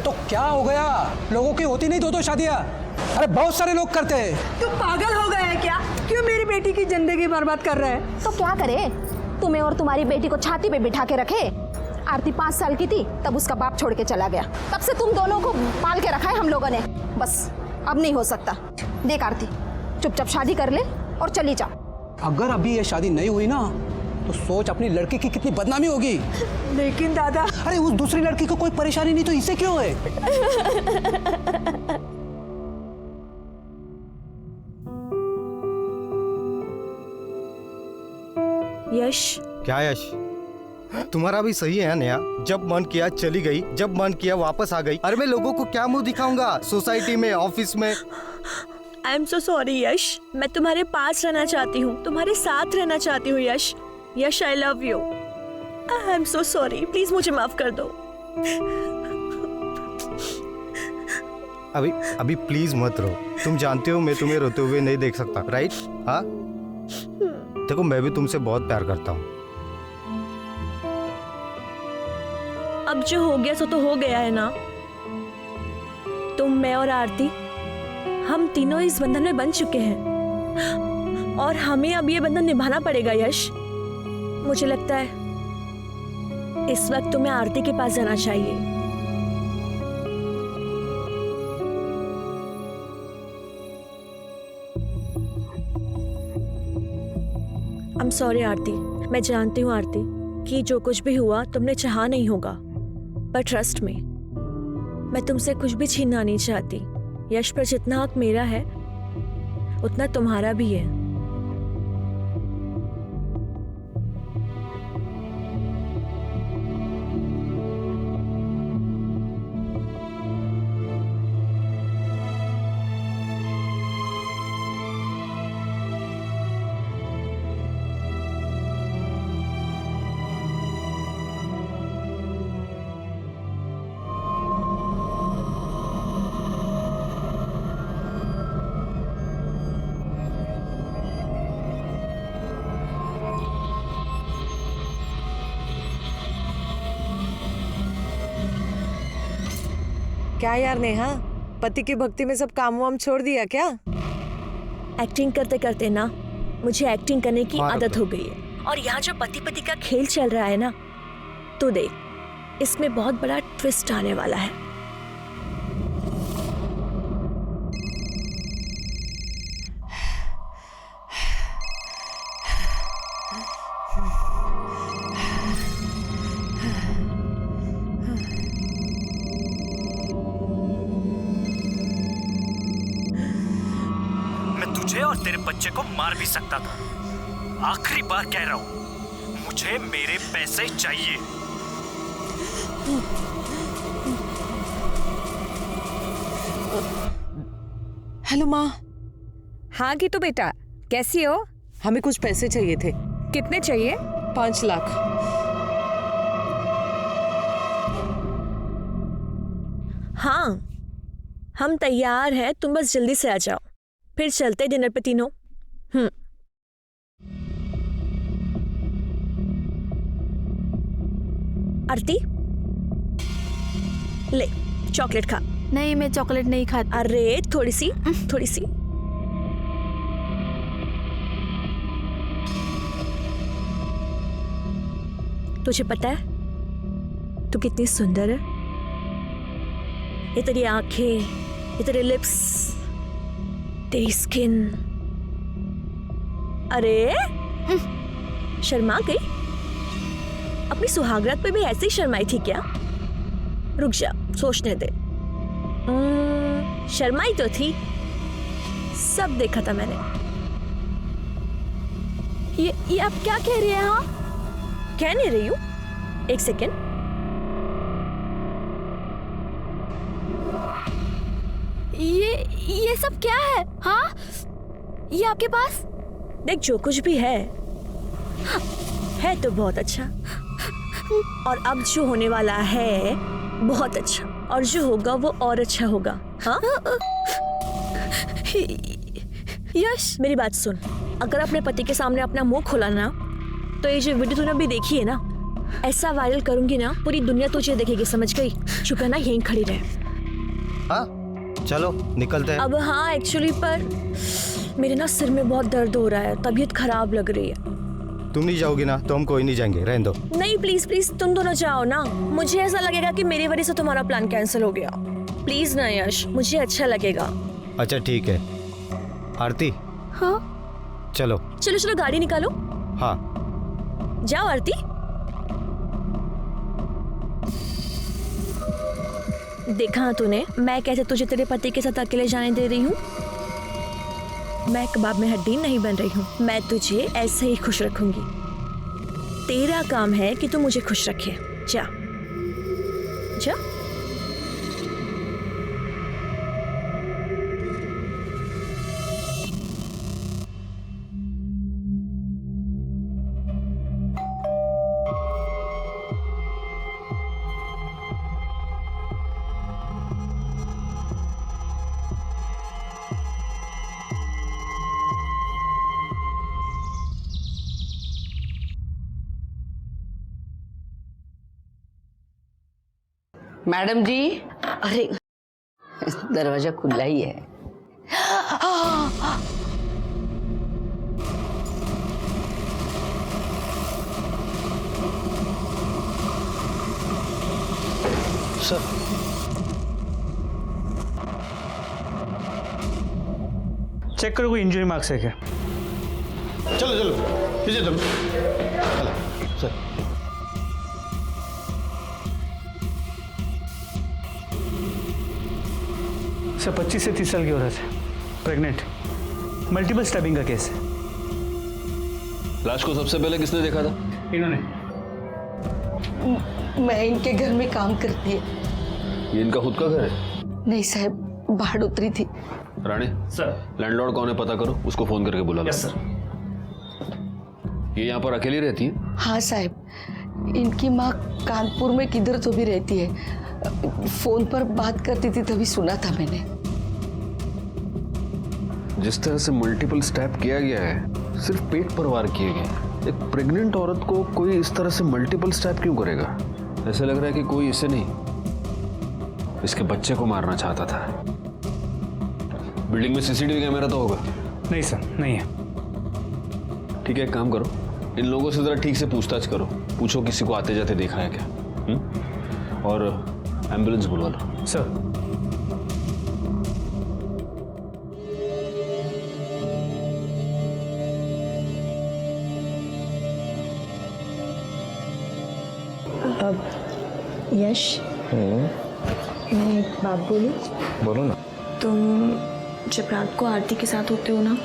तो क्या हो गया? लोगों की होती नहीं दो शादियां? अरे बहुत सारे लोग करते हैं। तू पागल हो गया है क्या? क्यों मेरी बेटी की जिंदगी बर्बाद कर रहा है? तो क्या करे? तुम्हें और तुम्हारी बेटी को छाती पे बिठा के रखे। आरती 5 साल की थी तब उसका बाप छोड़ के चला गया। तब से तुम दोनों को पाल के रखा है हम लोगों ने। बस अब नहीं हो सकता। देख आरती, चुपचाप शादी कर ले और चली जा। अगर अभी ये शादी नहीं हुई ना तो सोच अपनी लड़की की कितनी बदनामी होगी। लेकिन दादा, अरे उस दूसरी लड़की को कोई परेशानी नहीं तो इसे क्यों है? यश, क्या यश? तुम्हारा भी सही है नया। जब मन किया चली गई, जब मन किया वापस आ गई। अरे मैं लोगों को क्या मुंह दिखाऊंगा सोसाइटी में, ऑफिस में? आई एम सो सॉरी यश। मैं तुम्हारे पास रहना चाहती हूँ, तुम्हारे साथ रहना चाहती हूँ Yash. Yash, I love you. I am so sorry, please मुझे माफ कर दो। अभी प्लीज मत रो। तुम जानते हो मैं तुम्हें रोते हुए नहीं देख सकता, राइट? हाँ, देखो मैं भी तुमसे बहुत प्यार करता हूँ। अब जो हो गया सो तो हो गया है ना। तुम, मैं और आरती, हम तीनों इस बंधन में बंध चुके हैं और हमें अब ये बंधन निभाना पड़ेगा यश। मुझे लगता है इस वक्त तुम्हें आरती के पास जाना चाहिए। आई एम सॉरी आरती। मैं जानती हूँ आरती कि जो कुछ भी हुआ तुमने चाहा नहीं होगा, पर ट्रस्ट में मैं तुमसे कुछ भी छीनना नहीं चाहती। यश पर जितना हक मेरा है उतना तुम्हारा भी है। क्या यार नेहा, पति की भक्ति में सब काम वाम छोड़ दिया क्या? एक्टिंग करते करते ना मुझे एक्टिंग करने की आदत हो गई है। और यहाँ जो पति पति का खेल चल रहा है ना, तो देख इसमें बहुत बड़ा ट्विस्ट आने वाला है। तुझे और तेरे बच्चे को मार भी सकता था। आखिरी बार कह रहा हूं, मुझे मेरे पैसे चाहिए। हेलो माँ। हाँ गीतू बेटा, कैसी हो? हमें कुछ पैसे चाहिए थे। कितने चाहिए? 5 लाख। हाँ, हम तैयार हैं, तुम बस जल्दी से आ जाओ, फिर चलते डिनर पे तीनों। आरती ले चॉकलेट खा। नहीं, मैं चॉकलेट नहीं खाती। अरे थोड़ी सी थोड़ी सी। तुझे पता है तू कितनी सुंदर है? ये तेरी आंखें, ये तेरे लिप्स, तेरी स्किन। अरे शर्मा गई? अपनी सुहागरात पे भी ऐसे ही शर्माई थी क्या? रुक जा, सोचने दे। शर्माई तो थी, सब देखा था मैंने। ये आप क्या कह रही हैं? हाँ, कह नहीं रही हूँ, एक सेकेंड। ये सब क्या है? हाँ, ये आपके पास? देख, जो कुछ भी है तो बहुत अच्छा, और अब जो होने वाला है बहुत अच्छा, और जो होगा वो और अच्छा होगा। हाँ? यश, मेरी बात सुन, अगर अपने पति के सामने अपना मुंह खोला ना, तो ये जो वीडियो तूने अभी देखी है ना, ऐसा वायरल करूंगी ना पूरी दुनिया तुझे देखेगी, समझ गई? चुप है ना, यहीं खड़ी रहे। हाँ चलो निकलते हैं। अब हाँ एक्चुअली पर मेरे ना सिर में बहुत दर्द हो रहा है, तबीयत खराब लग रही है। तुम नहीं जाओगी ना तो हम कोई नहीं जाएंगे, रहने दो। नहीं प्लीज प्लीज तुम दोनों जाओ ना, मुझे ऐसा लगेगा कि मेरी वजह से तुम्हारा प्लान कैंसिल हो गया। प्लीज ना यश, मुझे अच्छा लगेगा। अच्छा ठीक है। आरती हाँ चलो। चलो चलो गाड़ी निकालो। हाँ जाओ आरती। देखा तूने मैं कैसे तुझे तेरे पति के साथ अकेले जाने दे रही हूँ? मैं कबाब में हड्डी नहीं बन रही हूँ, मैं तुझे ऐसे ही खुश रखूंगी। तेरा काम है कि तू मुझे खुश रखे। जा जा। मैडम जी, अरे दरवाजा खुला ही है। सर चेक करो कोई इंजरी मार्क्स है क्या? चलो चलो पीछे चलो। सर सर 25 से 30 साल की औरत है, प्रेग्नेंट, मल्टीपल स्टैबिंग का केस है। लाश को सबसे पहले किसने देखा था? इन्होंने। मैं इनके घर में काम करती है। ये इनका खुद का घर है? नहीं साहब, बाहर उतरी थी। राणे सर लैंडलॉर्ड कौन है पता करो, उसको फोन करके बुला लो। Yes sir. ये यहाँ पर अकेली रहती है? हाँ साहब, इनकी माँ कानपुर में किधर तो भी रहती है। फोन पर बात करती थी तभी सुना था मैंने। जिस तरह से मल्टीपल स्टैब किया गया है, सिर्फ पेट पर वार किए गए। एक प्रेग्नेंट औरत को कोई इस तरह से मल्टीपल स्टैब क्यों करेगा? ऐसा लग रहा है कि कोई इसे नहीं, इसके बच्चे को मारना चाहता था। बिल्डिंग में सीसीटीवी कैमरा तो होगा? नहीं सर, नहीं है। ठीक है, एक काम करो, इन लोगों से जरा ठीक से पूछताछ करो, पूछो किसी को आते जाते देखा है क्या। और एम्बुलेंस बुलवा लो। सर यश, मैं एक बात बोलूं? बोलो ना। तुम जब रात को आरती के साथ होते हो ना,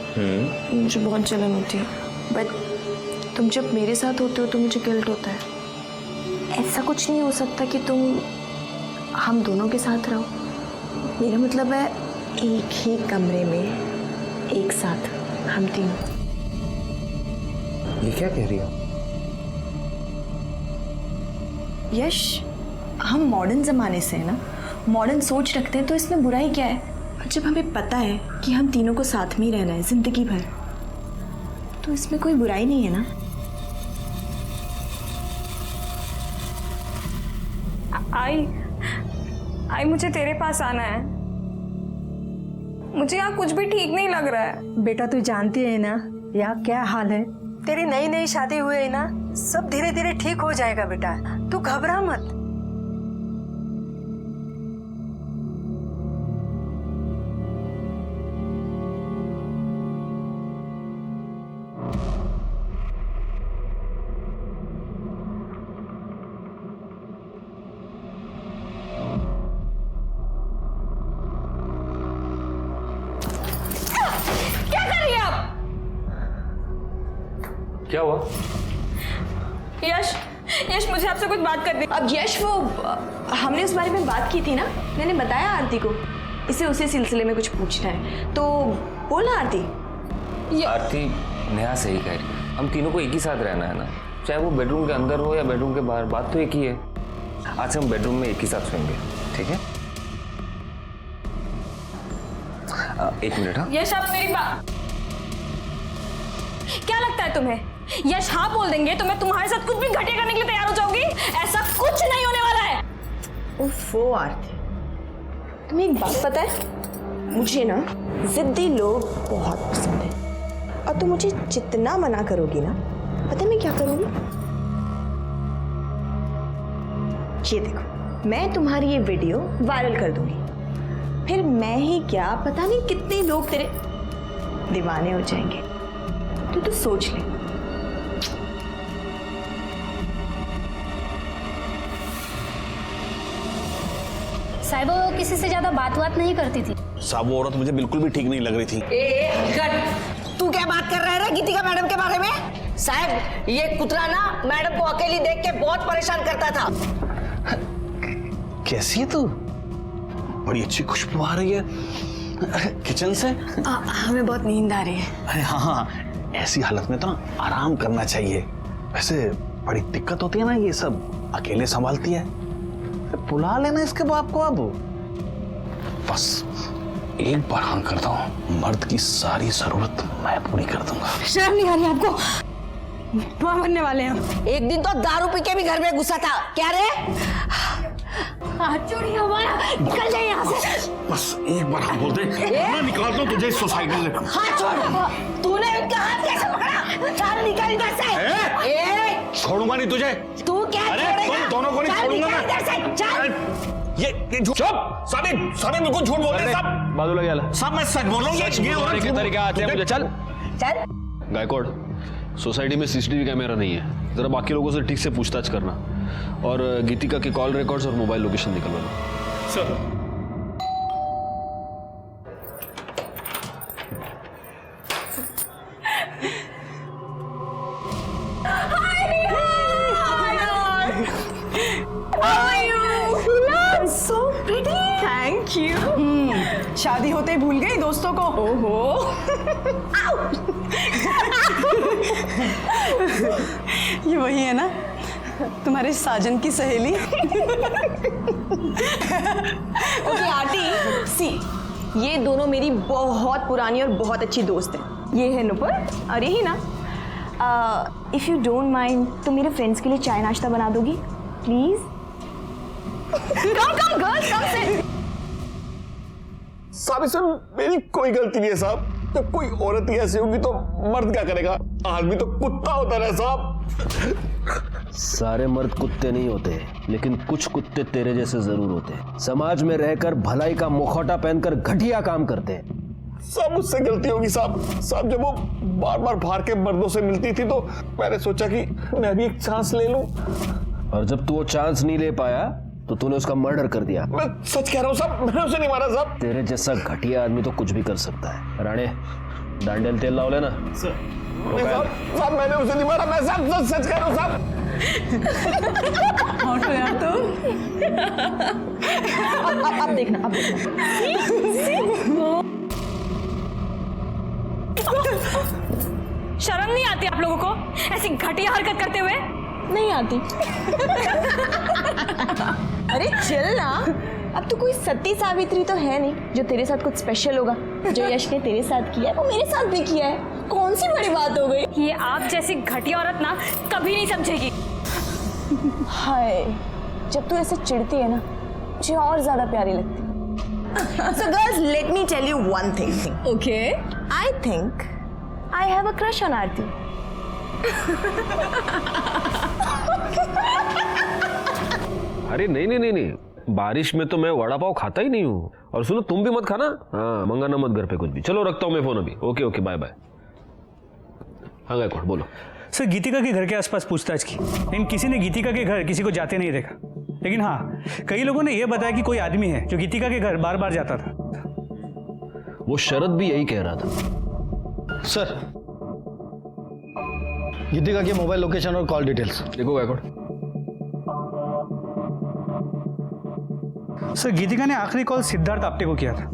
मुझे बहुत जलन होती है, बट तुम जब मेरे साथ होते हो तो मुझे गिल्ट होता है। ऐसा कुछ नहीं हो सकता कि तुम हम दोनों के साथ रहो? मेरा मतलब है एक ही कमरे में एक साथ हम तीनों। ये क्या कह रही हो? यश, हम मॉडर्न ज़माने से हैं ना, मॉडर्न सोच रखते हैं, तो इसमें बुराई क्या है? और जब हमें पता है कि हम तीनों को साथ में ही रहना है ज़िंदगी भर, तो इसमें कोई बुराई नहीं है ना। आई मुझे तेरे पास आना है। मुझे यहाँ कुछ भी ठीक नहीं लग रहा है। बेटा तू जानती है ना यहाँ क्या हाल है। तेरी नई नई शादी हुई है ना, सब धीरे धीरे ठीक हो जाएगा बेटा, तू घबरा मत। क्या हुआ? यश, यश मुझे आपसे कुछ बात करनी। अब यश, वो हमने उस बारे में बात की थी ना, मैंने बताया आरती को, इसे उसी सिलसिले में कुछ पूछना है, तो बोला आरती। आरती नेहा सही कह रही है, हम तीनों को एक ही साथ रहना है ना, चाहे वो बेडरूम के अंदर हो या बेडरूम के बाहर, बात तो एक ही है। आज से हम बेडरूम में एक ही साथ सोएंगे, ठीक है? एक मिनट। हाँ यश, आप मेरी बात। क्या लगता है तुम्हें यश हाँ बोल देंगे तो मैं तुम्हारे साथ कुछ भी घटिया करने के लिए तैयार हो जाऊंगी? ऐसा कुछ नहीं होने वाला है। ओफो आरती, तुम्हें एक बात पता है, मुझे ना जिद्दी लोग बहुत पसंद है। और तुम मुझे जितना मना करोगी ना, पता है मैं क्या करूंगी? ये देखो, मैं तुम्हारी ये वीडियो वायरल कर दूंगी, फिर मैं ही क्या पता नहीं कितने लोग तेरे दीवाने हो जाएंगे। तो सोच ले। साहिबा वो किसी से ज्यादा बात नहीं करती थी। साहब वो औरत मुझे बिल्कुल भी ठीक नहीं लग रही थी। तू क्या बात कर रहा है गीतिका मैडम के बारे में? साहब ये कुतरा ना मैडम को अकेली देख के बहुत परेशान करता था। कैसी है तू? बड़ी अच्छी खुशबू आ रही है किचन से। हमें बहुत नींद आ रही है। अरे हाँ, ऐसी हालत में तो ना आराम करना चाहिए। वैसे बड़ी दिक्कत होती है ना, ये सब अकेले संभालती है। बुला लेना इसके बाप को। अब बस एक बार हाँ करता हूँ, मर्द की सारी जरूरत मैं पूरी कर दूंगा। शर्म नहीं आ रही आपको? वहां बनने वाले हैं। एक दिन तो दारू पी के भी घर में घुसा था। क्या रे? चोरी हमारा, निकल जाए यहाँ से। बस एक बार हाँ बोल दे, मैं निकालता हूँ तुझे इस सोसाइटी से। हाथ छोड़। तूने इनका हाथ कैसे पकड़ा? चल निकल इधर से। छोड़ूंगा नहीं तुझे। तू क्या छोड़ेगा? दोनों को नहीं छोड़ूंगा मैं। इधर से चल। ये चुप। साबित बिल्कुल झूठ बोल रहे हैं सब। बाजूला गेला। सब मैं सच बोल रहा हूँ। सच बोलने के तरीके आते हैं मुझे। चल गायकवाड़, सोसाइटी में सीसीटीवी कैमरा नहीं है, जरा बाकी लोगों से ठीक से पूछताछ करना और गीतिका के कॉल रिकॉर्ड्स और मोबाइल लोकेशन निकलवा लो। Sir thank you. शादी होते ही भूल गई दोस्तों को। ओहो। ये वही है ना तुम्हारे साजन की सहेली? ओके आरती, सी ये दोनों मेरी बहुत पुरानी और बहुत अच्छी दोस्त हैं। ये है नुपुर और यही ना। इफ यू डोंट माइंड तो मेरे फ्रेंड्स के लिए चाय नाश्ता बना दोगी प्लीज? कम गर्ल्स कम से। साहब इसमें मेरी कोई गलती नहीं है साहब। जब कोई औरत ही ऐसी होगी तो मर्द क्या करेगा? आदमी तो कुत्ता होता है साहब। सारे मर्द कुत्ते नहीं होते, लेकिन कुछ कुत्ते तेरे जैसे जरूर होते हैं। समाज में रहकर भलाई का मुखौटा पहनकर घटिया काम करते हैं। सब मुझसे गलती होगी साहब। साहब जब वो बार बार बाहर के मर्दों से मिलती थी तो मैंने सोचा कि मैं भी एक चांस ले लूं। और जब तू वो चांस नहीं ले पाया तो तूने उसका मर्डर कर दिया। मैं सच कह रहा हूँ साहब, मैंने उसे नहीं मारा साहब। तेरे जैसा घटिया आदमी तो कुछ भी कर सकता है। राणे डांडेल तेल लाओ लेना। साहब मैंने उसे नहीं मारा, मैं साहब सच कह रहा हूँ साहब। तो यार तुम अब देखना, अब देखना। शर्म नहीं आती आप लोगों को ऐसी घटिया हरकत करते हुए? नहीं आती। अरे चल ना, अब तो कोई सती सावित्री तो है नहीं जो तेरे साथ कुछ स्पेशल होगा। जो यश ने तेरे साथ किया है वो मेरे साथ भी किया है। कौन सी बड़ी बात हो गई? ये आप जैसी घटिया औरत ना कभी नहीं समझेगी। हाय, जब तू ऐसे चिढ़ती है ना मुझे और ज्यादा प्यारी लगती है। So girls, let me tell you one thing. Okay. I think I have a crush on Aarti. अरे नहीं, बारिश में तो मैं वड़ा पाव खाता ही नहीं हूँ। और सुनो तुम भी मत खाना। हाँ, मंगाना मत घर पे कुछ भी। चलो रखता हूँ मैं फोन अभी। Okay bye bye. हाँ गायकवाड़ बोलो। सर गीतिका के घर के आसपास पूछताछ की, लेकिन किसी ने गीतिका के घर किसी को जाते नहीं देखा। लेकिन हाँ, कई लोगों ने यह बताया कि कोई आदमी है जो गीतिका के घर बार बार जाता था। वो शरद भी यही कह रहा था। सर गीतिका की मोबाइल लोकेशन और कॉल डिटेल्स देखो गायकवाड़। सर गीतिका ने आखिरी कॉल सिद्धार्थ आप्टे को किया था।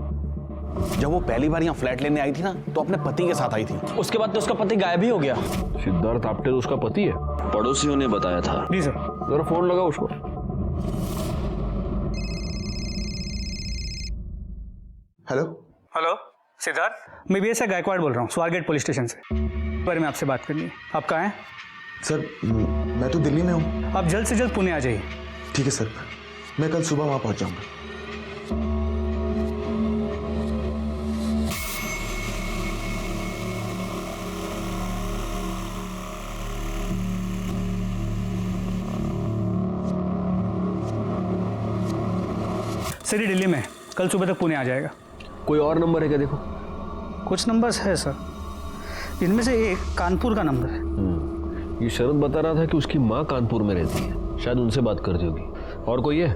जब वो पहली बार यहाँ फ्लैट लेने आई थी ना तो अपने पति के साथ आई थी। उसके बाद तो उसका पति गायब ही हो गया। सिद्धार्थ आप्टे तो उसका पति है, पड़ोसियों ने बताया था। जी सर। जरा फोन लगा उसको। हेलो सिद्धार्थ, मैं BSI गायकवाड़ बोल रहा हूँ, स्वारगेट पुलिस स्टेशन से। बारे में आपसे बात करनी है। आप कहाँ हैं? सर मैं तो दिल्ली में हूँ। आप जल्द से जल्द पुणे आ जाइए। ठीक है सर, मैं कल सुबह वहाँ पहुँच जाऊँगा। सर ये दिल्ली में है, कल सुबह तक पुणे आ जाएगा। कोई और नंबर है क्या? देखो कुछ नंबर्स है सर, इनमें से एक कानपुर का नंबर है। ये शरद बता रहा था कि उसकी माँ कानपुर में रहती है, शायद उनसे बात करती होगी। और कोई है?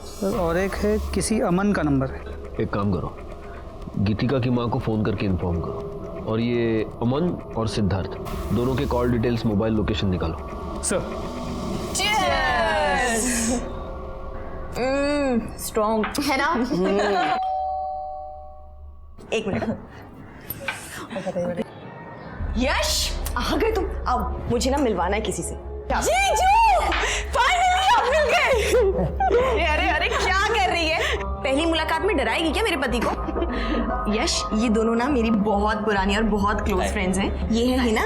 सर और एक है, किसी अमन का नंबर है। एक काम करो, गीतिका की माँ को फ़ोन करके इन्फॉर्म करो, और ये अमन और सिद्धार्थ दोनों के कॉल डिटेल्स, मोबाइल लोकेशन निकालो। सर स्ट्रॉन्ग है ना? एक मिनट। यश आ गए तुम। अब मुझे ना मिलवाना है किसी से। जीजू फाइनली आप मिल गए। अरे अरे क्या कर रही है? पहली मुलाकात में डराएगी क्या मेरे पति को? यश ये दोनों ना मेरी बहुत पुरानी और बहुत क्लोज फ्रेंड्स हैं। ये है हिना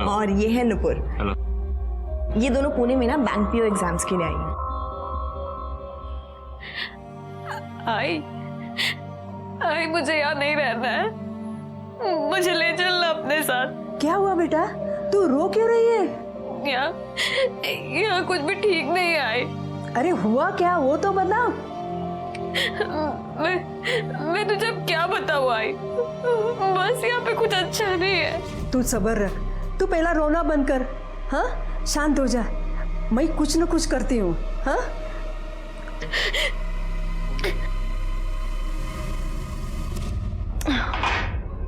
और ये है नुपुर। ये दोनों पुणे में ना बैंक पीओ एग्जाम्स के लिए आई हैं। आई मुझे यहाँ नहीं रहना है, मुझे ले चलना अपने साथ। क्या हुआ बेटा, तू रो क्यों रही है? यहाँ कुछ भी ठीक नहीं आई। अरे हुआ क्या, वो तो बता। मैं तुझे अब क्या बताऊँ आई, बस यहाँ पे कुछ अच्छा नहीं है। तू सब्र रख, तू पहला रोना बंद कर। हाँ शांत हो जा, मैं कुछ न कुछ करती हूँ। हाँ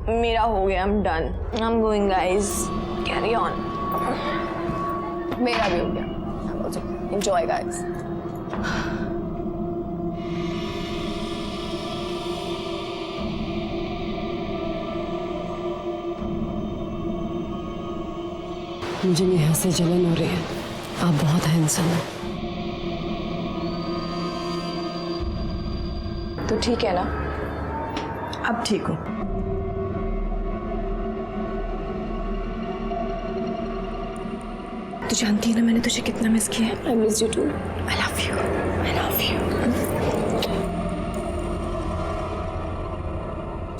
मेरा हो गया, I'm done. I'm going guys. Carry on. मेरा भी हो गया। Enjoy guys. मुझे नेहा से जलन हो रही है। आप बहुत हैंडसम हैं। तो ठीक है ना? अब ठीक हूँ। तू जानती है ना मैंने तुझे कितना मिस किया है। I miss you too. I love you. I love you.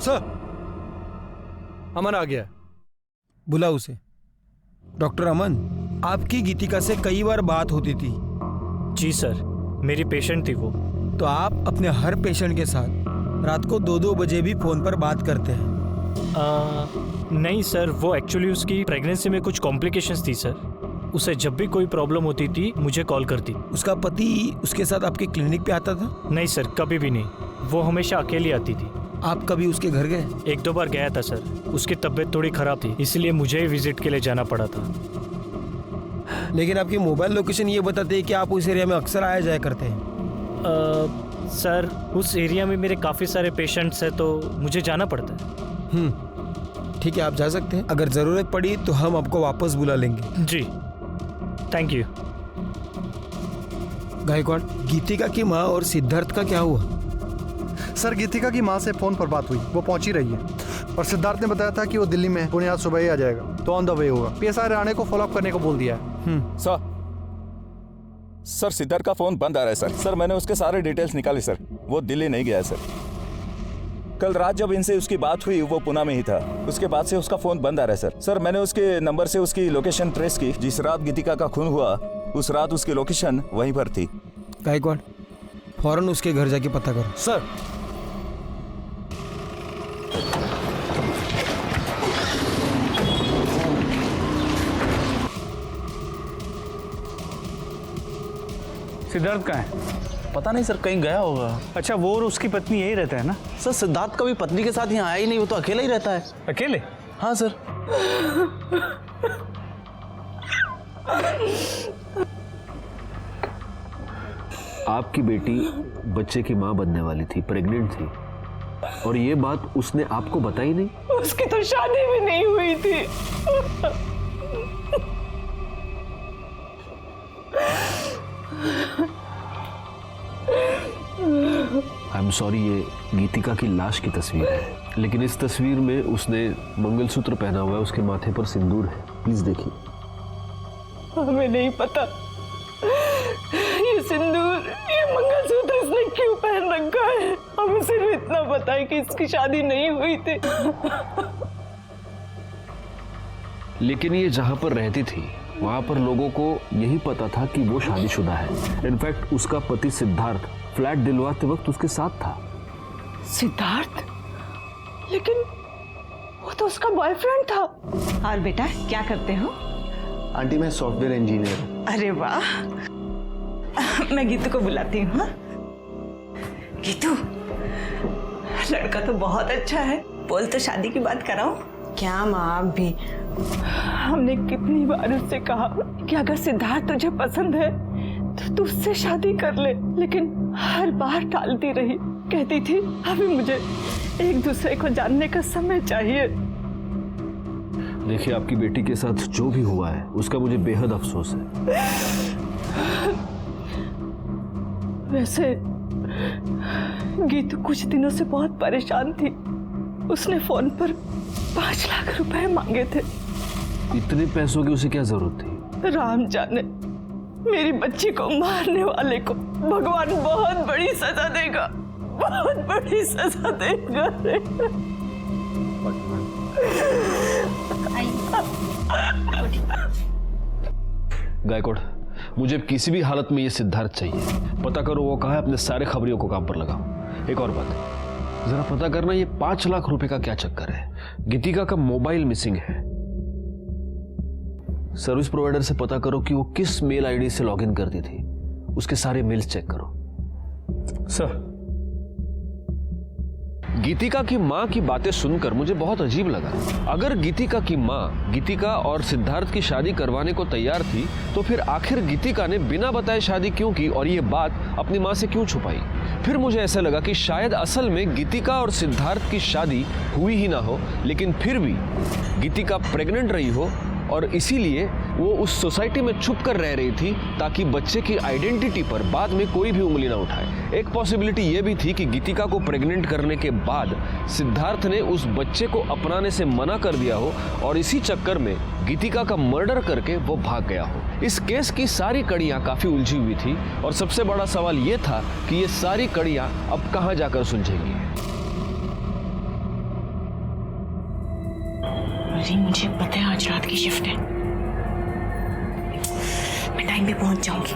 Sir Aman आ गया, बुला उसे। डॉक्टर अमन, आपकी गीतिका से कई बार बात होती थी। जी सर, मेरी पेशेंट थी वो। तो आप अपने हर पेशेंट के साथ रात को 2-2 बजे भी फोन पर बात करते हैं? नहीं सर, वो एक्चुअली उसकी प्रेगनेंसी में कुछ कॉम्प्लिकेशंस थी सर। उसे जब भी कोई प्रॉब्लम होती थी मुझे कॉल करती। उसका पति उसके साथ आपके क्लिनिक पे आता था? नहीं सर, कभी भी नहीं, वो हमेशा अकेली आती थी। आप कभी उसके घर गए? 1-2 बार गया था सर, उसकी तबीयत थोड़ी खराब थी, इसलिए मुझे ही विजिट के लिए जाना पड़ा था। लेकिन आपकी मोबाइल लोकेशन ये बताते हैं कि आप उस एरिया में अक्सर आया जाया करते हैं। सर उस एरिया में मेरे काफ़ी सारे पेशेंट्स हैं तो मुझे जाना पड़ता है। ठीक है, आप जा सकते हैं। अगर ज़रूरत पड़ी तो हम आपको वापस बुला लेंगे। जी थैंक यू। गायकवाड़, गीतिका की माँ और सिद्धार्थ का क्या हुआ? सर गीतिका की माँ से फोन पर बात हुई, वो पहुंच ही रही है। और सिद्धार्थ ने बताया था कि वो दिल्ली में पुणे आज सुबह ही आ जाएगा, तो ऑन द वे होगा। पीएसआई राणे को फॉलोअप करने को बोल दिया है। सर सिद्धार्थ का फोन बंद आ रहा है सर। सर मैंने उसके सारे डिटेल्स निकाले सर, वो दिल्ली नहीं गया है सर। कल रात जब इनसे उसकी बात हुई वो पुणे में ही था, उसके बाद से उसका फोन बंद आ रहा है सर। सर मैंने उसके नंबर से उसकी लोकेशन ट्रेस की, जिस रात गीतिका का खून हुआ उस रात उसकी लोकेशन वहीं पर थी। गायकवाड़, फौरन उसके घर जाके पता करो। सर सिद्धार्थ कहाँ है? पता नहीं सर, कहीं गया होगा। अच्छा, वो और उसकी पत्नी यही रहता है ना? सर सिद्धार्थ कभी पत्नी के साथ यहाँ आया ही नहीं, वो तो अकेला ही रहता है। अकेले? हाँ सर। आपकी बेटी बच्चे की माँ बनने वाली थी, प्रेग्नेंट थी, और ये बात उसने आपको बताई नहीं? उसकी तो शादी भी नहीं हुई थी। आई एम सॉरी, ये गीतिका की लाश की तस्वीर है। लेकिन इस तस्वीर में उसने मंगलसूत्र पहना हुआ है, उसके माथे पर सिंदूर है। प्लीज देखिए। हमें नहीं पता ये सिंदूर, ये मंगलसूत्र इसने क्यों पहन रखा है। हमें सिर्फ इतना पता है कि इसकी शादी नहीं हुई थी। लेकिन ये जहां पर रहती थी वहां पर लोगों को यही पता था कि वो शादीशुदा है। इनफैक्ट उसका पति सिद्धार्थ फ्लैट दिलवाते वक्त उसके साथ था। सिद्धार्थ? लेकिन वो तो उसका बॉयफ्रेंड था। और बेटा क्या करते हो? आंटी मैं सॉफ्टवेयर इंजीनियर हूँ। अरे वाह, मैं गीतू को बुलाती हूँ। हाँ? गीतू, लड़का तो बहुत अच्छा है, बोल तो शादी की बात कराओ। क्या माँ, आप भी। हमने कितनी बार उससे कहा कि अगर सिद्धार्थ तुझे पसंद है तो तू उससे शादी कर ले, लेकिन हर बार टालती रही। कहती थी अभी मुझे एक दूसरे को जानने का समय चाहिए। देखिए, आपकी बेटी के साथ जो भी हुआ है उसका मुझे बेहद अफसोस है। वैसे गीतू कुछ दिनों से बहुत परेशान थी। उसने फोन पर 5 लाख रुपए मांगे थे। इतने पैसों की उसे क्या जरूरत थी? राम जाने, मेरी बच्ची को मारने वाले को भगवान बहुत बड़ी सजा देगा, बहुत बड़ी सजा देगा। गायकवाड़, मुझे किसी भी हालत में ये सिद्धार्थ चाहिए। पता करो वो कहा है, अपने सारे खबरियों को काम पर लगाओ। एक और बात, जरा पता करना ये 5 लाख रुपए का क्या चक्कर है। गीतिका का मोबाइल मिसिंग है। सर्विस प्रोवाइडर से पता करो कि वो किस मेल आईडी से लॉगिन करती थी। उसके सारे मेल्स चेक करो। सर। गीतिका की माँ की बातें सुनकर मुझे बहुत अजीब लगा। अगर गीतिका की माँ गीतिका और सिद्धार्थ की शादी करवाने को तैयार थी तो फिर आखिर गीतिका ने बिना बताए शादी क्यों की और ये बात अपनी माँ से क्यों छुपाई। फिर मुझे ऐसा लगा कि शायद असल में गीतिका और सिद्धार्थ की शादी हुई ही ना हो, लेकिन फिर भी गीतिका प्रेग्नेंट रही हो और इसीलिए वो उस सोसाइटी में छुप कर रह रही थी ताकि बच्चे की आइडेंटिटी पर बाद में कोई भी उंगली ना उठाए। एक पॉसिबिलिटी ये भी थी कि गीतिका को प्रेग्नेंट करने के बाद सिद्धार्थ ने उस बच्चे को अपनाने से मना कर दिया हो और इसी चक्कर में गीतिका का मर्डर करके वो भाग गया हो। इस केस की सारी कड़ियां काफी उलझी हुई थी और सबसे बड़ा सवाल ये था कि ये सारी कड़ियां अब कहां जाकर सुलझेंगी। अरे मुझे पता है आज रात की शिफ्ट है, मैं टाइम पे पहुंच जाऊंगी।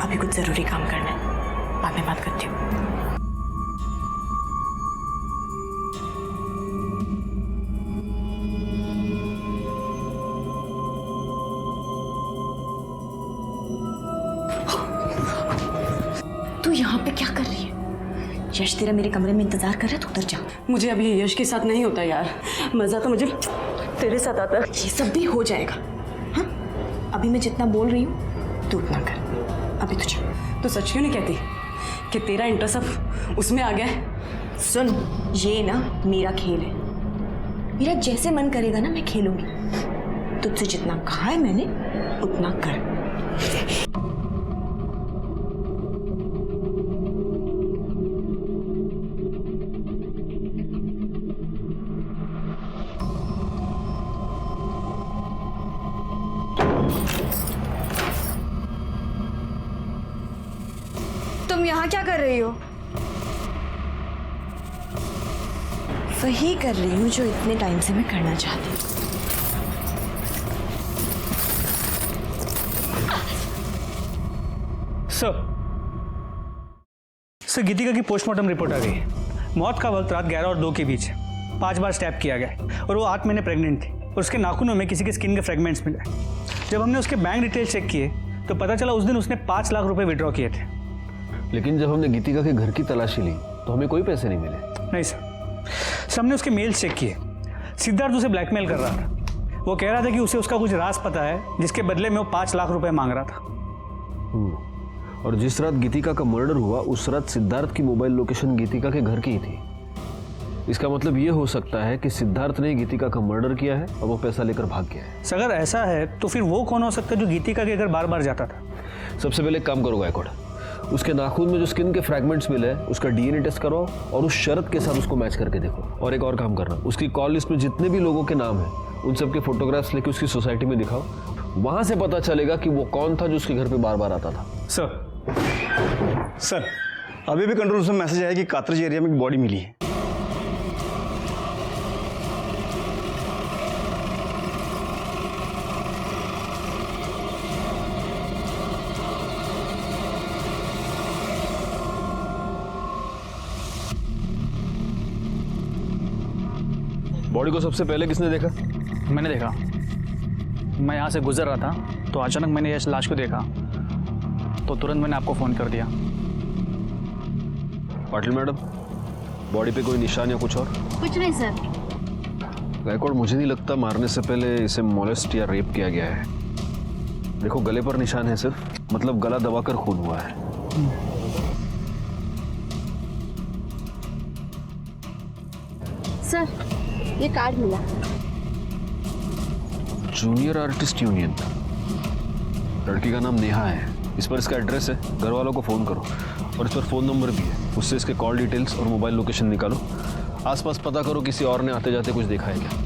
अभी कुछ जरूरी काम करना है, बाद में बात करती हूँ। तू यहाँ पे क्या कर रही है? यश तेरा मेरे कमरे में इंतजार कर रहा है, तो उधर जा। मुझे अब ये यश के साथ नहीं होता यार, मजा तो मुझे तेरे साथ आता है। ये सब भी हो जाएगा। हाँ, अभी मैं जितना बोल रही हूँ तू उतना कर। अभी तुझे तो सच क्यों नहीं कहती कि तेरा इंटरेस्ट अब उसमें आ गया है? सुन, ये ना मेरा खेल है, मेरा जैसे मन करेगा ना मैं खेलूंगी। तुझसे जितना कहा है मैंने उतना कर। तुम यहाँ क्या कर रही हो? वही कर रही हूँ जो इतने टाइम से मैं करना चाहती हूँ। सर, गीतिका की पोस्टमार्टम रिपोर्ट आ गई है। मौत का वक्त रात 11 और 2 के बीच है। 5 बार स्टैब किया गया है और वो 8 महीने प्रेग्नेंट थी और उसके नाखूनों में किसी के स्किन के फ्रेगमेंट्स मिले। जब हमने उसके बैंक डिटेल चेक किए तो पता चला उस दिन उसने 5 लाख रुपए विड्रॉ किए थे। लेकिन जब हमने गीतिका के घर की तलाशी ली तो हमें कोई पैसे नहीं मिले। नहीं सर, हमने उसके मेल्स चेक किए। सिद्धार्थ उसे ब्लैकमेल कर रहा था। वो कह रहा था कि उसे उसका कुछ राज पता है जिसके बदले में वो 5 लाख रुपए मांग रहा था। और जिस रात गीतिका का मर्डर हुआ उस रात सिद्धार्थ की मोबाइल लोकेशन गीतिका के घर की ही थी। इसका मतलब ये हो सकता है कि सिद्धार्थ ने गीतिका का मर्डर किया है और वो पैसा लेकर भाग गया है। अगर ऐसा है तो फिर वो कौन हो सकता है जो गीतिका के घर बार बार जाता था? सबसे पहले काम करो गायकवाड़, उसके नाखून में जो स्किन के फ्रैगमेंट्स मिले हैं उसका डीएनए टेस्ट करवाओ और उस शर्त के साथ उसको मैच करके देखो। और एक और काम करना, उसकी कॉल लिस्ट में जितने भी लोगों के नाम हैं उन सबके फोटोग्राफ्स लेके उसकी सोसाइटी में दिखाओ। वहां से पता चलेगा कि वो कौन था जो उसके घर पे बार बार आता था। सर अभी भी कंट्रोल रूम से मैसेज आया कि कातरज एरिया में एक बॉडी मिली है। बॉडी को सबसे पहले किसने देखा? मैंने देखा। मैं यहाँ से गुजर रहा था तो अचानक मैंने यश लाश को देखा तो तुरंत मैंने आपको फ़ोन कर दिया। पाटिल मैडम, बॉडी पे कोई निशान या कुछ और? कुछ नहीं सर। गायकवाड़, मुझे नहीं लगता मारने से पहले इसे मोलेस्ट या रेप किया गया है। देखो गले पर निशान है सिर्फ, मतलब गला दबाकर खून हुआ है। सर ये कार्ड मिला। जूनियर आर्टिस्ट यूनियन, लड़की का नाम नेहा है। इस पर इसका एड्रेस है, घर वालों को फ़ोन करो और इस पर फ़ोन नंबर भी है, उससे इसके कॉल डिटेल्स और मोबाइल लोकेशन निकालो। आसपास पता करो किसी और ने आते जाते कुछ देखा है क्या।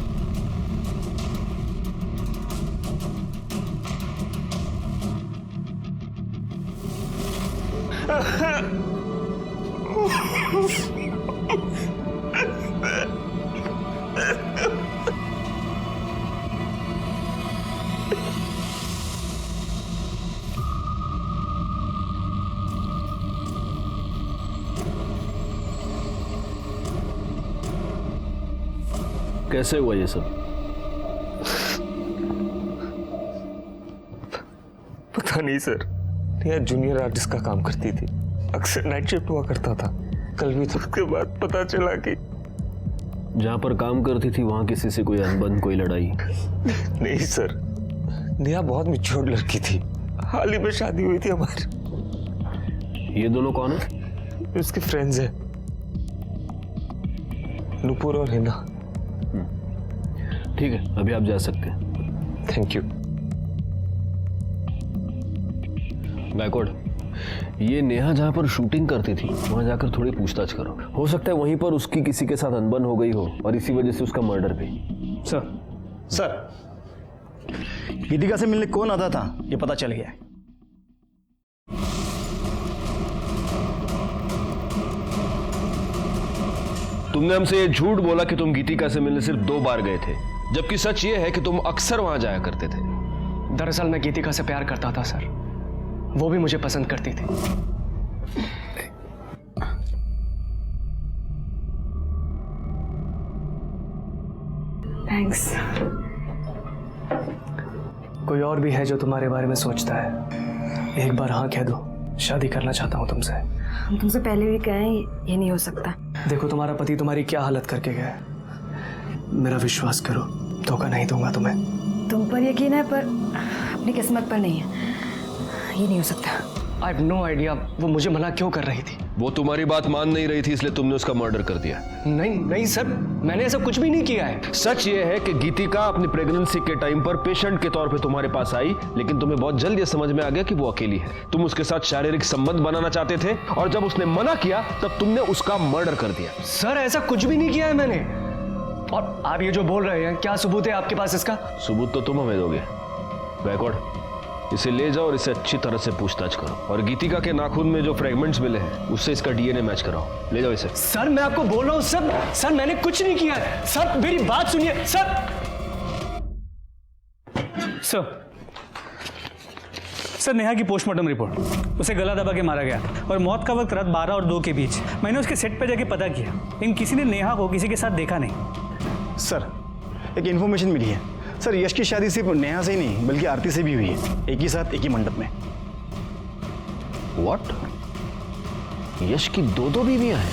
कैसे हुआ ये सब? पता नहीं सर, नेहा जूनियर आर्टिस्ट का काम करती थी, अक्सर नाइट शिफ्ट हुआ करता था। कल भी तो उसके बाद पता चला कि जहाँ पर काम करती थी वहाँ किसी से कोई अनबन, कोई लड़ाई? नहीं सर, नेहा बहुत मैच्योर लड़की थी, हाल ही में शादी हुई थी हमारी। ये दोनों कौन है? उसके फ्रेंड्स हैं, नुपुर और हिना। ठीक है, अभी आप जा सकते हैं। Thank you. गायकवाड़, ये नेहा जहाँ पर शूटिंग करती थी वहाँ जाकर थोड़ी पूछताछ करो। हो सकता है वहीं पर उसकी किसी के साथ अनबन हो गई हो और इसी वजह से उसका मर्डर भी। सर गीतिका से मिलने कौन आता था ये पता चल गया है। तुमने हमसे ये झूठ बोला कि तुम गीतिका से मिलने सिर्फ 2 बार गए थे, जबकि सच ये है कि तुम अक्सर वहां जाया करते थे। दरअसल मैं गीतिका से प्यार करता था सर, वो भी मुझे पसंद करती थी। थैंक्स। कोई और भी है जो तुम्हारे बारे में सोचता है? एक बार हाँ कह दो, शादी करना चाहता हूँ तुमसे। हम तुमसे पहले भी कहें ये नहीं हो सकता। देखो तुम्हारा पति तुम्हारी क्या हालत करके गया है, मेरा विश्वास करो, धोखा नहीं दूंगा तुम्हें। तुम पर यकीन है पर अपनी किस्मत पर नहीं है, ये नहीं हो सकता। आई हैव नो आइडिया वो मुझे मना क्यों कर रही थी। वो तुम्हारी बात मान नहीं रही थी इसलिए तुमने उसका मर्डर कर दिया। नहीं नहीं सर, मैंने ऐसा कुछ भी नहीं किया है। सच ये है कि गीतिका अपनी प्रेगनेंसी के टाइम पर पेशेंट के तौर पे तुम्हारे पास आई, लेकिन तुम्हें बहुत जल्द ये समझ में आ गया कि वो अकेली है। तुम उसके साथ शारीरिक संबंध बनाना चाहते थे और जब उसने मना किया तब तुमने उसका मर्डर कर दिया। सर ऐसा कुछ भी नहीं किया है मैंने। और आप ये जो बोल रहे हैं, क्या सबूत है आपके पास इसका? सबूत तो तुम हमें दोगे। गायकवाड़, इसे ले जाओ और इसे अच्छी तरह से पूछताछ करो और गीतिका के नाखून में जो फ्रैगमेंट्स मिले हैं उससे इसका डीएनए मैच कराओ। ले जाओ इसे। सर मैं आपको बोल रहा हूँ सर मैंने कुछ नहीं किया है। सर मेरी बात सुनिए सर। सर नेहा की पोस्टमार्टम रिपोर्ट, उसे गला दबा के मारा गया और मौत का वक्त रात 12 और 2 के बीच। मैंने उसके सेट पे जाके पता किया, लेकिन किसी ने नेहा को किसी के साथ देखा नहीं। सर एक इन्फॉर्मेशन मिली है सर, यश की शादी सिर्फ नेहा से ही नहीं बल्कि आरती से भी हुई है, एक ही साथ एक ही मंडप में। व्हाट? यश की 2 बीवियां हैं?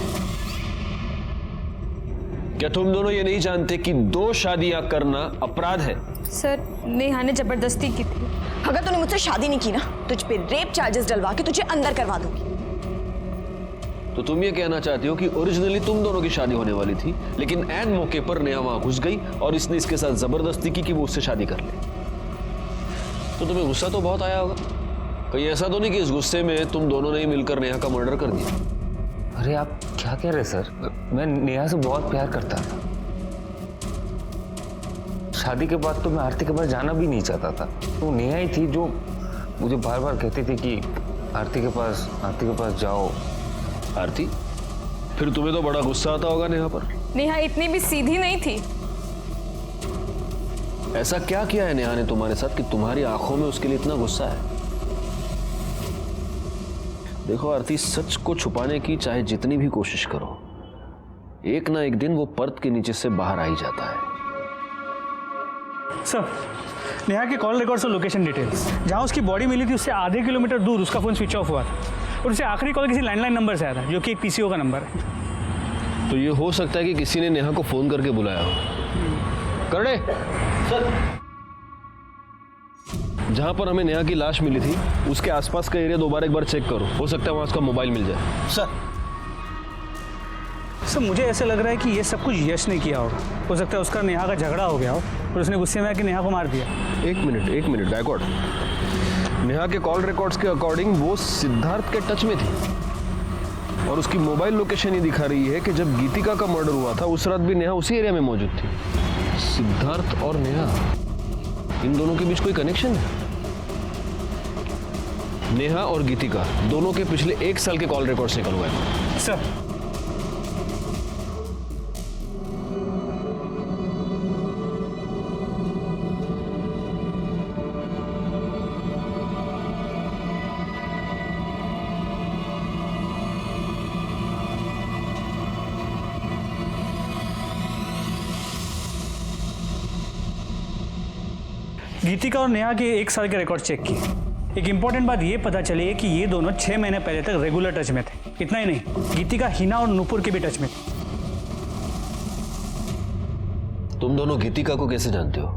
क्या तुम दोनों ये नहीं जानते कि 2 शादियां करना अपराध है? सर नेहा ने जबरदस्ती की थी। अगर तूने मुझसे शादी नहीं की ना, तुझ पे रेप चार्जेस डलवा के तुझे अंदर करवा दूंगी। तो तुम ये कहना चाहती हो कि ओरिजिनली तुम दोनों की शादी होने वाली थी, लेकिन ऐन मौके पर नेहा वहां घुस गई और इसने इसके साथ जबरदस्ती की कि वो उससे शादी कर ले। तो तुम्हें गुस्सा तो बहुत आया होगा। कहीं ऐसा तो नहीं कि इस गुस्से में तुम दोनों ने ही मिलकर नेहा का मर्डर कर दिया? अरे आप क्या कह रहे सर, मैं नेहा से बहुत प्यार करता था। शादी के बाद तो मैं आरती के पास जाना भी नहीं चाहता था। तो नेहा ही थी जो मुझे बार बार कहती थी कि आरती के पास जाओ। आरती, फिर तुम्हें तो बड़ा गुस्सा आता होगा नेहा पर। नेहा इतनी भी सीधी नहीं थी। ऐसा क्या किया है नेहा ने तुम्हारे साथ कि तुम्हारी आंखों में उसके लिए इतना गुस्सा है? देखो आरती, सच को छुपाने की चाहे जितनी भी कोशिश करो, एक ना एक दिन वो पर्द के नीचे से बाहर आ ही जाता है। सर, नेहा के कॉल रिकॉर्ड्स और लोकेशन डिटेल्स, जहां उसकी बॉडी मिली थी उससे आधे किलोमीटर दूर उसका फोन स्विच ऑफ हुआ था और उसे आखिरी कॉल किसी लैंडलाइन नंबर से आया था, जो कि एक पीसीओ का नंबर है। तो ये हो सकता है कि किसी ने नेहा को फोन करके बुलाया हो। करणे सर, जहां पर हमें नेहा की लाश मिली थी उसके आसपास का एरिया दोबारा एक बार चेक करो, हो सकता है वहां उसका मोबाइल मिल जाए। सर मुझे ऐसा लग रहा है कि ये सब कुछ यश ने किया होगा। हो सकता है उसका नेहा का झगड़ा हो गया हो और उसने गुस्से में आके नेहा को मार दिया। एक मिनट गायकवाड़, नेहा के कॉल रिकॉर्ड्स के अकॉर्डिंग वो सिद्धार्थ के टच में थी और उसकी मोबाइल लोकेशन ये दिखा रही है कि जब गीतिका का मर्डर हुआ था उस रात भी नेहा उसी एरिया में मौजूद थी। सिद्धार्थ और नेहा, इन दोनों के बीच कोई कनेक्शन है? नेहा और गीतिका दोनों के पिछले 1 साल के कॉल रिकॉर्ड्स निकलवाए। सर, गीतिका और नेहा के 1 साल के रिकॉर्ड चेक किए। एक इंपॉर्टेंट बात ये पता चली है कि ये दोनों 6 महीने पहले तक रेगुलर टच में थे। इतना ही नहीं, गीतिका हिना और नूपुर के भी टच में थी। तुम दोनों गीतिका को कैसे जानते हो?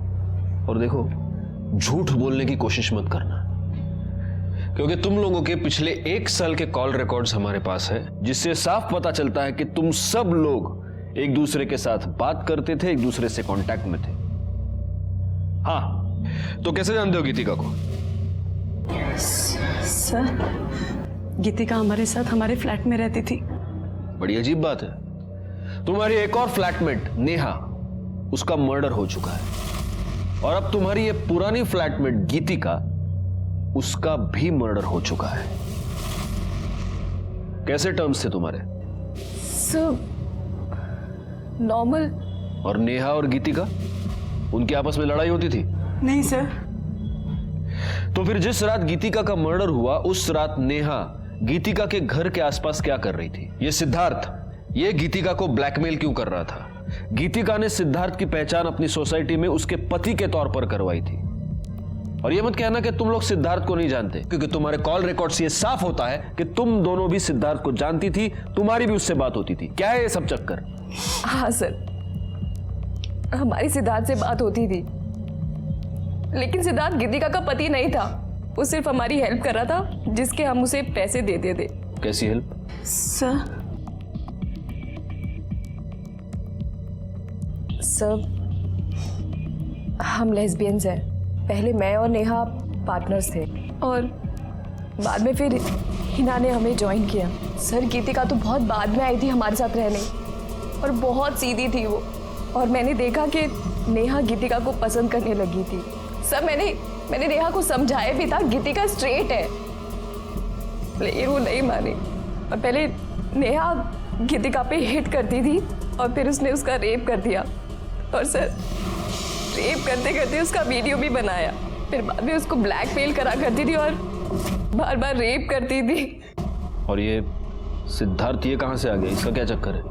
और देखो, झूठ बोलने की कोशिश मत करना, क्योंकि तुम लोगों के पिछले 1 साल के कॉल रिकॉर्ड्स हमारे पास है, जिससे साफ पता चलता है कि तुम सब लोग एक दूसरे के साथ बात करते थे, एक दूसरे से कांटेक्ट में थे। हाँ, तो कैसे जानते हो गीतिका को? सर, गीतिका हमारे साथ हमारे फ्लैट में रहती थी। बड़ी अजीब बात है, तुम्हारी एक और फ्लैटमेट नेहा, उसका मर्डर हो चुका है और अब तुम्हारी ये पुरानी फ्लैटमेट गीतिका, उसका भी मर्डर हो चुका है। कैसे टर्म्स थे तुम्हारे? Sir, normal. और नेहा और गीतिका, उनकी आपस में लड़ाई होती थी? नहीं सर। तो फिर जिस रात गीतिका का मर्डर हुआ उस रात नेहा गीतिका के घर के आसपास क्या कर रही थी? ये सिद्धार्थ, ये गीतिका को ब्लैकमेल क्यों कर रहा था? गीतिका ने सिद्धार्थ की पहचान अपनी सोसाइटी में उसके पति के तौर पर करवाई थी। और ये मत कहना कि तुम लोग सिद्धार्थ को नहीं जानते, क्योंकि तुम्हारे कॉल रिकॉर्ड से ये साफ होता है कि तुम दोनों भी सिद्धार्थ को जानती थी, तुम्हारी भी उससे बात होती थी। क्या है ये सब चक्कर? हाँ सर, हमारी सिद्धार्थ से बात होती थी, लेकिन सिद्धार्थ गीतिका का पति नहीं था। वो सिर्फ हमारी हेल्प कर रहा था, जिसके हम उसे पैसे देते थे। कैसी हेल्प? सर, हम लेस्बियंस हैं। पहले मैं और नेहा पार्टनर्स थे और बाद में फिर हिना ने हमें ज्वाइन किया। सर, गीतिका तो बहुत बाद में आई थी हमारे साथ रहने और बहुत सीधी थी वो, और मैंने देखा कि नेहा गीतिका को पसंद करने लगी थी। सर, मैंने नेहा को समझाया भी था गीतिका स्ट्रेट है, लेकिन वो नहीं मानी। और पहले नेहा गीतिका पे हिट करती थी और फिर उसने उसका रेप कर दिया, और सर रेप करते करते उसका वीडियो भी बनाया। फिर बाद में उसको ब्लैकमेल करा करती थी और बार बार रेप करती थी। और ये सिद्धार्थ ये कहाँ से आ गया? इसका क्या चक्कर है?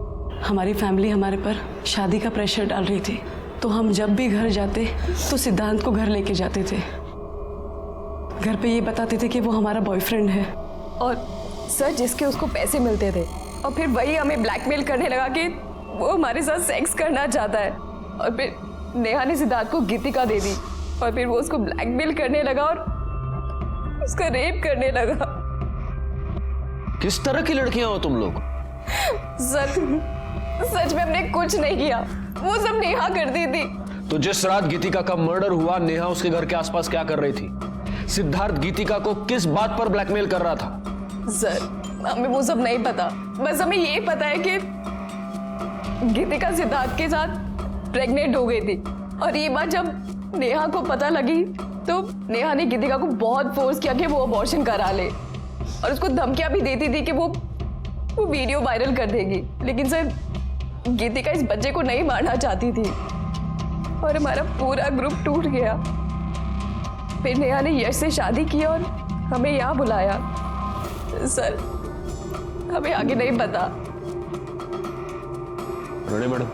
हमारी फैमिली हमारे पर शादी का प्रेशर डाल रही थी, तो हम जब भी घर जाते तो सिद्धांत को घर लेके जाते थे। घर पे ये बताते थे कि वो हमारा बॉयफ्रेंड है। और सर, जिसके उसको पैसे मिलते थे, और फिर वही हमें ब्लैकमेल करने लगा कि वो हमारे साथ सेक्स करना चाहता है। और फिर नेहा ने सिद्धार्थ को गीतिका दे दी और फिर वो उसको ब्लैकमेल करने लगा और उसका रेप करने लगा। किस तरह की लड़कियां हो तुम लोग? सच में हमने कुछ नहीं किया, वो सब नेहा करती थी। तो जिस रात गीतिका का मर्डर हुआ, नेहा उसके घर के आसपास क्या कर रही थी? सिद्धार्थ गीतिका को किस बात पर ब्लैकमेल कर रहा था? सर हमें वो सब नहीं पता, बस हमें ये पता है कि गीतिका सिद्धार्थ के साथ प्रेग्नेंट हो गई थी और ये बात जब नेहा को पता लगी तो नेहा ने गीतिका को बहुत फोर्स किया कि वो अबॉर्शन करा ले और उसको धमकियां भी देती थी कि वो वीडियो वायरल कर देगी। लेकिन सर गीतिका इस बच्चे को नहीं मारना चाहती थी और हमारा पूरा ग्रुप टूट गया। फिर नेहा ने यश से शादी की और हमें यहाँ बुलाया। सर हमें आगे नहीं पता। राणे मैडम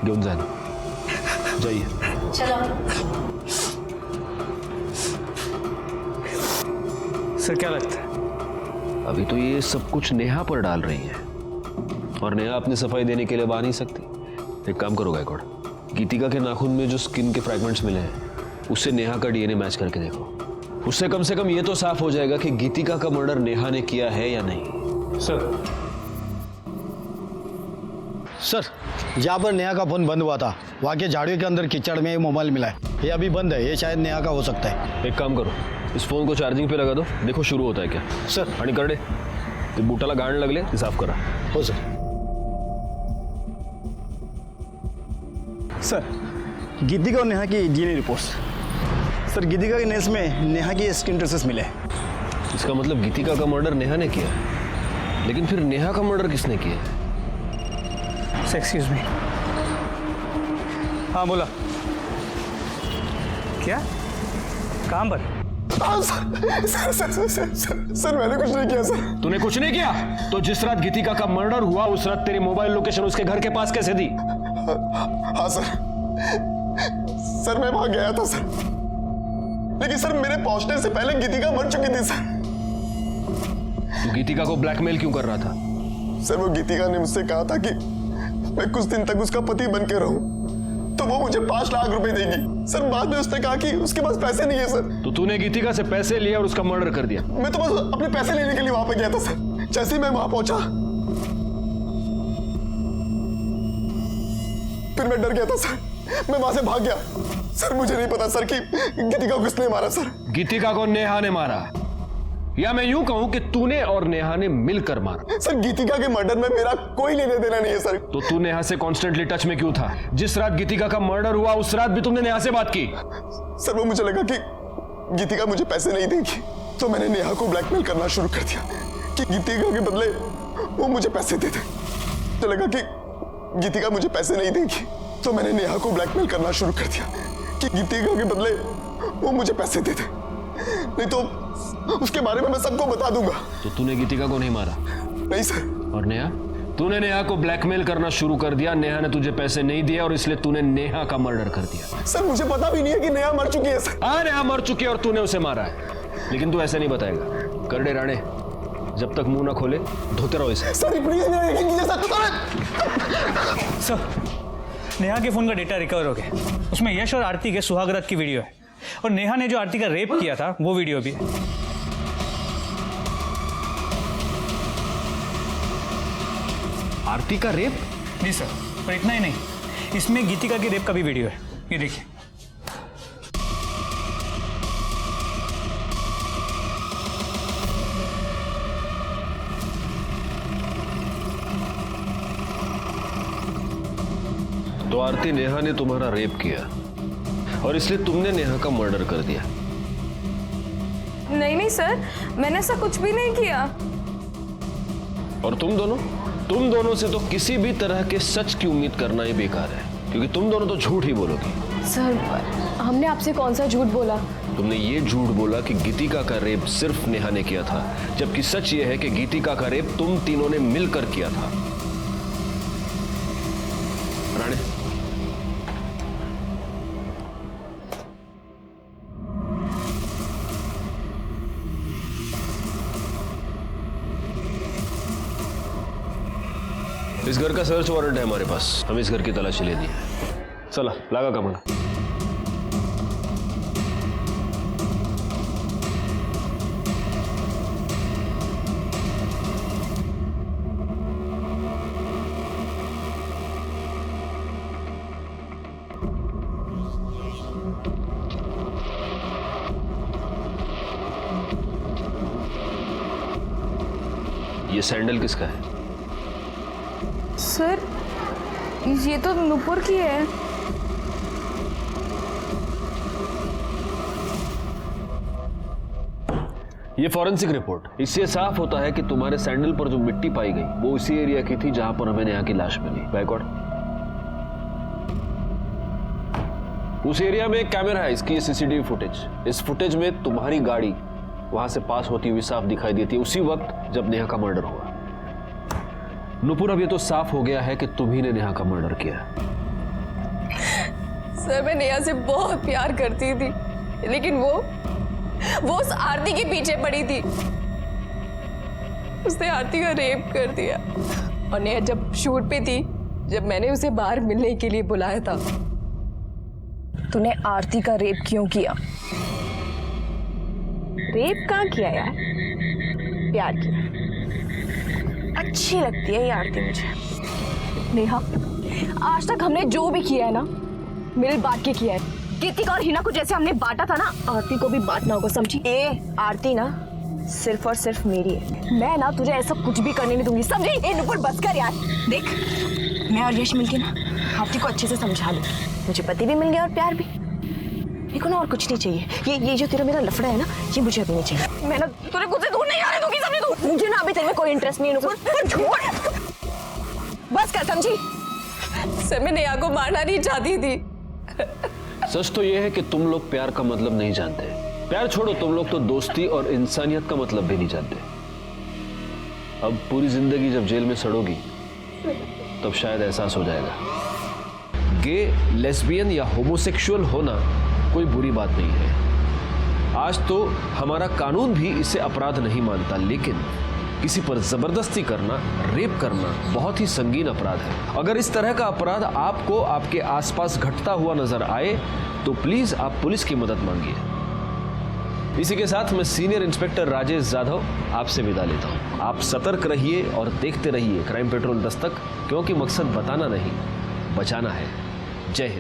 घेऊन जाना, जाइए। चलो। सर क्या लगता है? अभी तो ये सब कुछ नेहा पर डाल रही है और नेहा अपनी सफाई देने के लिए आ नहीं सकती। एक काम करो गायकवाड़, गीतिका के नाखून में जो स्किन के फ्रैगमेंट्स मिले हैं उससे नेहा का डीएनए मैच करके देखो। उससे कम से कम ये तो साफ हो जाएगा कि गीतिका का मर्डर नेहा ने किया है या नहीं। सर जहाँ पर नेहा का फोन बंद हुआ था वहाँ के झाड़ियों के अंदर कीचड़ में मोबाइल मिला है। ये अभी बंद है, ये शायद नेहा का हो सकता है। एक काम करो, इस फोन को चार्जिंग पे लगा दो, देखो शुरू होता है क्या। सर आणि करडे ते बुटाला गाण लागले ते साफ करा। हो सर। सर गीतिका और नेहा की डीएनए रिपोर्ट्स। सर गीतिका के नेल्स में नेहा की स्किन ट्रेसेस मिले। इसका मतलब गीतिका का मर्डर नेहा ने किया, लेकिन फिर नेहा का मर्डर किसने किया? Excuse me. हाँ बोला। क्या काम पर? सर मैंने कुछ नहीं किया सर। तूने कुछ नहीं किया तो जिस रात गीतिका का मर्डर हुआ उस रात तेरी मोबाइल लोकेशन उसके घर के पास कैसे दी? हाँ सर मैं वहां गया था सर, लेकिन सर मेरे पहुंचने से पहले गीतिका मर चुकी थी सर। तू गीतिका को ब्लैकमेल क्यों कर रहा था? सर वो गीतिका ने मुझसे कहा था कि मैं कुछ दिन तक उसका पति बन के रहूं तो वो मुझे 5 लाख रुपए देगी। सर बाद में उसने कहा कि उसके पास पैसे नहीं है सर। तो तूने गीतिका से पैसे लिए और उसका मर्डर कर दिया? मैं तो बस अपने पैसे लेने के लिए वहां पे गया था सर। जैसे ही मैं वहां पहुंचा फिर मैं डर गया था सर, मैं वहां से भाग गया। सर मुझे नहीं पता सर कि गीतिका को किसने मारा सर। गीतिका को नेहा ने मारा, या मैं यूं कहूं कि तूने और नेहा ने मिलकर मारा। सर गीतिका के मर्डर में मेरा कोई लेने देना नहीं है सर। तो तू नेहा से कॉन्स्टेंटली टच में क्यों था? जिस रात गीतिका का मर्डर हुआ उस रात भी तुमने नेहा से बात की? सर वो मुझे लगा कि गीतिका मुझे पैसे नहीं देगी तो मैंने नेहा को ब्लैकमेल करना शुरू कर दिया कि गीतिका के बदले वो मुझे पैसे दे दे। मुझे लगा कि गीतिका मुझे पैसे नहीं देगी तो मैंने नेहा को ब्लैकमेल करना शुरू कर दिया कि गीतिका के बदले वो मुझे पैसे दे दे, नहीं तो उसके बारे में मैं सबको बता दूंगा। तो तूने गीतिका को नहीं मारा? नहीं सर। और नेहा? तूने नेहा को ब्लैकमेल करना शुरू कर दिया, नेहा ने तुझे पैसे नहीं दिया और इसलिए तूने नेहा का मर्डर कर दिया। सर मुझे पता भी नहीं है कि नेहा मर चुकी है सर। हाँ नेहा मर चुकी है और तूने उसे मारा है, लेकिन तू ऐसे नहीं बताएगा। करडे राणे जब तक मुंह ना खोले धोते रहो इसे। सर प्लीज मेरा यकीन कीजिए सर नेहा के फोन का डेटा रिकवर हो गया, उसमें यश और आरती के सुहागरात की वीडियो है और नेहा ने जो आरती का रेप किया था वो वीडियो भी है। आरती का रेप? जी सर, और इतना ही नहीं, इसमें गीतिका के रेप का भी वीडियो है, ये देखिए। तो आरती नेहा ने तुम्हारा रेप किया और इसलिए तुमने नेहा का मर्डर कर दिया? नहीं नहीं सर, मैंने ऐसा कुछ भी नहीं किया। और तुम दोनों से तो किसी भी तरह के सच की उम्मीद करना ही बेकार है, क्योंकि तुम दोनों तो झूठ ही बोलोगी। सर हमने आपसे कौन सा झूठ बोला? तुमने ये झूठ बोला कि गीतिका का रेप सिर्फ नेहा ने किया था, जबकि सच ये है कि गीतिका का रेप तुम तीनों ने मिलकर किया था। राणे इस घर का सर्च वारंट है हमारे पास, हम इस घर की तलाशी लेनी है। चला लागा कामाला। ये सैंडल किसका है? सर ये तो नुपुर की है। ये फॉरेंसिक रिपोर्ट, इससे साफ होता है कि तुम्हारे सैंडल पर जो मिट्टी पाई गई वो उसी एरिया की थी जहां पर हमें नेहा की लाश मिली। बैकवर्ड। उस एरिया में एक कैमरा है, इसकी सीसीटीवी फुटेज। इस फुटेज में तुम्हारी गाड़ी वहां से पास होती हुई साफ दिखाई देती है उसी वक्त जब नेहा का मर्डर हुआ। नुपुर, अब ये तो साफ हो गया है कि तुम ही ने नेहा का मर्डर किया। सर मैं नेहा से बहुत प्यार करती थी, लेकिन वो उस आरती के पीछे पड़ी थी। उसने आरती का रेप कर दिया। और नेहा जब शूट पे थी, जब मैंने उसे बाहर मिलने के लिए बुलाया था, तूने आरती का रेप क्यों किया? रेप कहाँ किया यार, प्यार किया। अच्छी लगती है ये आरती मुझे। नेहा, आज तक हमने जो भी किया है ना, मिल बांट के किया है। गीतिका और हिना को जैसे हमने बांटा था ना, आरती को भी बांटना होगा, समझी? आरती ना सिर्फ और सिर्फ मेरी है। मैं ना तुझे ऐसा कुछ भी करने नहीं दूंगी, समझी? ए नुपुर बस कर यार। देख, मैं और यश मिलके ना आरती को अच्छे से समझा लूं। मुझे पति भी मिल गया और प्यार भी। मेरे को ना और कुछ नहीं चाहिए। ये जो तेरा मेरा लफड़ा है ना, ये मुझे अभी नहीं चाहिए। मैं ना तुझे खुद से दूर नहीं आने दूंगी, समझी तू? मुझे ना अभी तेरे में कोई इंटरेस्ट नहीं है नुपुर। छोड़, बस कर, समझी? सर मैं नेहा को मारना नहीं चाहती थी। सच तो यह है कि तुम लोग प्यार का मतलब नहीं जानते। प्यार छोड़ो, तुम लोग तो दोस्ती और इंसानियत का मतलब भी नहीं जानते। अब पूरी जिंदगी जब जेल में सड़ोगी तब शायद एहसास हो जाएगा। गे, लेस्बियन या होमोसेक्सुअल होना कोई बुरी बात नहीं है। आज तो हमारा कानून भी इसे अपराध नहीं मानता, लेकिन किसी पर जबरदस्ती करना, रेप करना बहुत ही संगीन अपराध है। अगर इस तरह का अपराध आपको आपके आसपास घटता हुआ नजर आए तो प्लीज आप पुलिस की मदद मांगिए। इसी के साथ मैं सीनियर इंस्पेक्टर राजेश जाधव आपसे विदा लेता हूं। आप सतर्क रहिए और देखते रहिए क्राइम पेट्रोल दस्तक, क्योंकि मकसद बताना नहीं, बचाना है। जय हिंद।